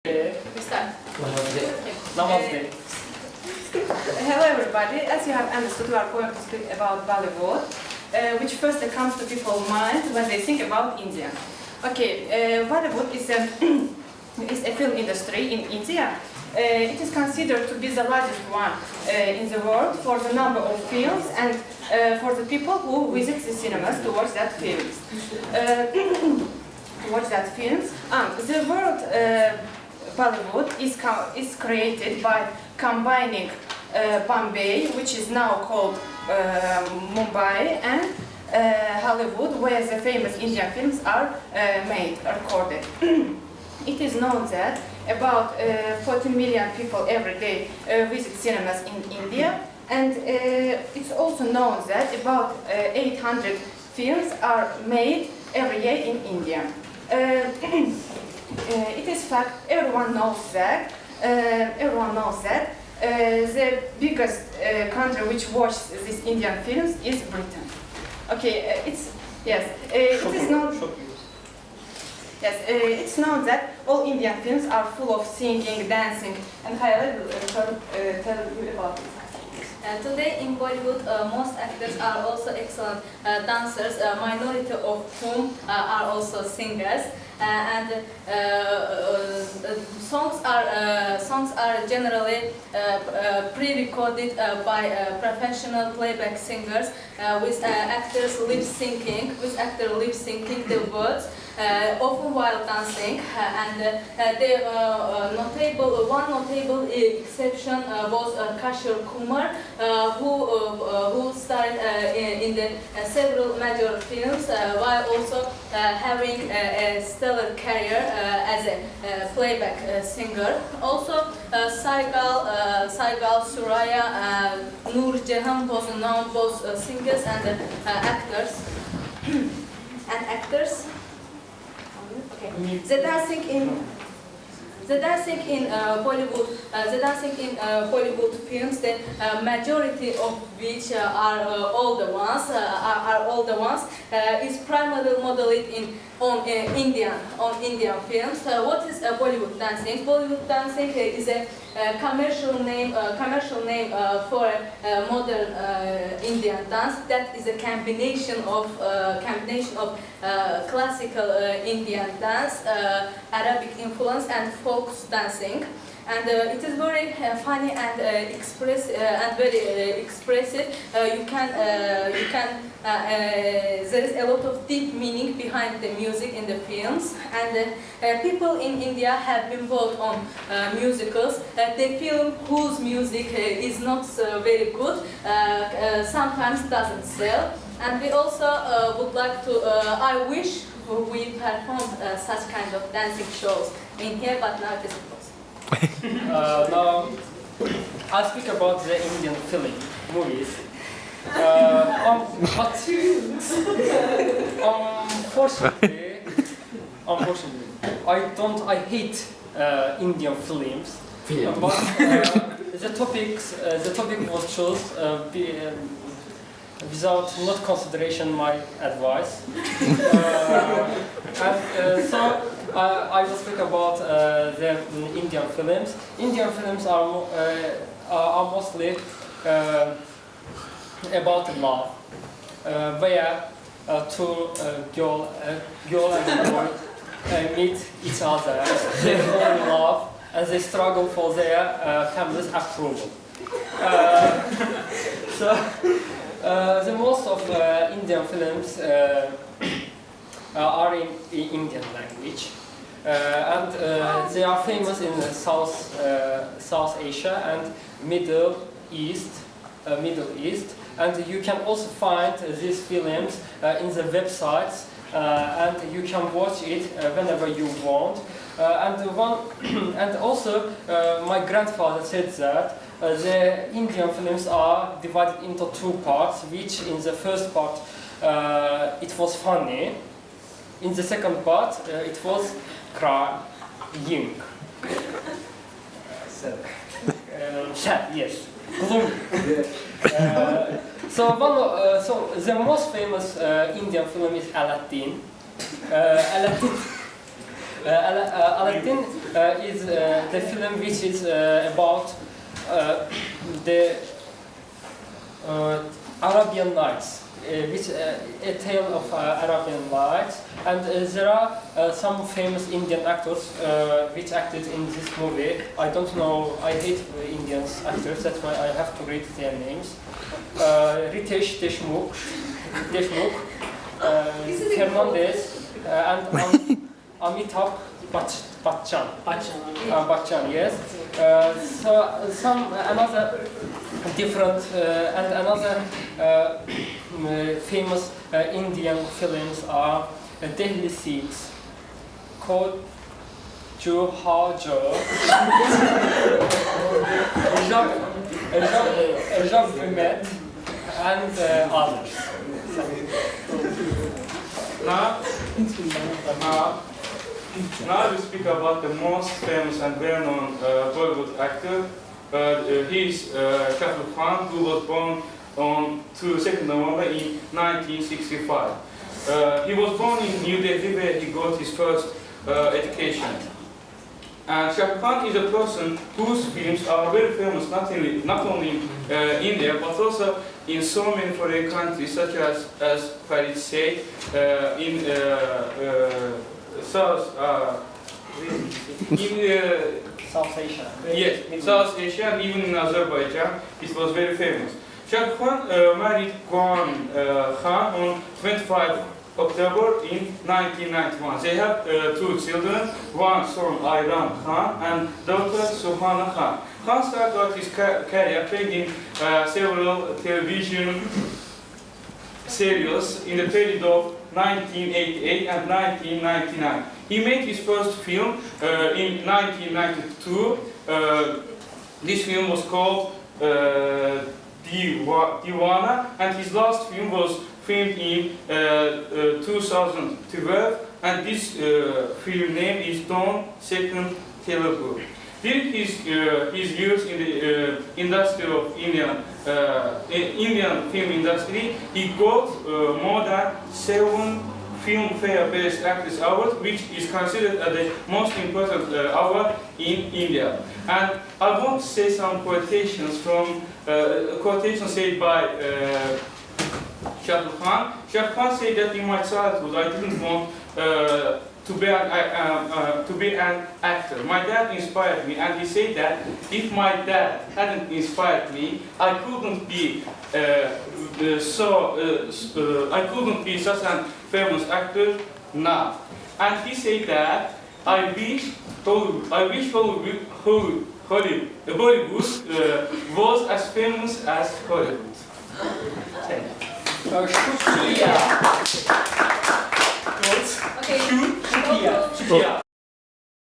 We start. Namaste. Hello everybody, as you have understood, we are going to speak about Bollywood, which first comes to people's mind when they think about India. Okay, Bollywood is a film industry in India. It is considered to be the largest one in the world for the number of films and for the people who visit the cinemas to watch that films. The word Bollywood is created by combining Bombay, which is now called Mumbai, and Hollywood, where the famous Indian films are recorded. It is known that about 40 million people every day visit cinemas in India, and it's also known that about 800 films are made every year in India. It is fact, everyone knows that the biggest country which watches these Indian films is Britain. Okay, it's known that all Indian films are full of singing, dancing, and I will tell you about it. Today in Bollywood, most actors are also excellent dancers, a minority of whom are also singers. Songs are generally pre-recorded by professional playback singers with actors lip syncing the words. Often while dancing, one notable exception was Kishore Kumar, who starred in the several major films, while also having a stellar career as a playback singer. Also, Saigal, Suraya, Noor Jahan was known both singers and actors. Okay. The dancing in Bollywood films, the majority of which are older ones, is primarily modeled on Indian films. What is Bollywood dancing? Bollywood dancing is a commercial name for a modern Indian dance that is a combination of classical Indian dance, Arabic influence, and folk dancing. And it is very funny and very expressive. There is a lot of deep meaning behind the music in the films, and people in India have been voted on musicals. The film whose music is not very good sometimes doesn't sell, and we also would like to. I wish we performed such kind of dancing shows in here, but now it is impossible. Now, I'll speak about the Indian movies. Unfortunately, I hate Indian films. But the topic was chosen without not consideration my advice. So I will speak about the Indian films. Indian films are mostly about love, where two girl and boy meet each other, they fall in love, and they struggle for their family's approval. The most of Indian films are in Indian language, and they are famous in South Asia and Middle East, and you can also find these films in the websites, and you can watch it whenever you want. And also, my grandfather said that the Indian films are divided into two parts, which in the first part it was funny, in the second part it was crying. Sad, yes. So the most famous Indian film is Aladdin. Aladdin is the film which is about the Arabian Nights, which a tale of Arabian Nights, and there are some famous Indian actors which acted in this movie. I don't know, I hate Indian actors, that's why I have to read their names. Ritesh Deshmukh, Fernandez, and Amitabh Bachchan. Bachchan, yes. So some another different and another famous Indian films are Delhi Sikhs, Koj Hajar, Rab Vimet, and others. Now we speak about the most famous and well-known Bollywood actor. He is Shah Rukh Khan, who was born on 2nd November in 1965. He was born in New Delhi, where he got his first education. And Shah Rukh Khan is a person whose films are very famous not only in India but also in so many foreign countries, such as Farid said, in South Asia. Yes, in South Asia and even in Azerbaijan, it was very famous. Shah Rukh Khan married Guan Khan on 25 October in 1991. They have two children, one son Ayran Khan and daughter Suhana Khan. Khan started out his career playing in several television serials in the period of 1988 and 1999. He made his first film in 1992. This film was called Deewana, and his last film was filmed in 2012, and this film name is Don Second Telugu. During his years in the industry of Indian film industry, he got more than 7 Filmfare Best Actress Awards, which is considered as the most important award in India. And I want to say some quotations from quotations said by Shah Rukh Khan. Shah Rukh Khan said that in my childhood I didn't want to be an actor. My dad inspired me, and he said that if my dad hadn't inspired me, I couldn't be such a famous actor now. And he said that I wish Bollywood was as famous as Hollywood. Thank you. Shukriya. Okay. Shukriya.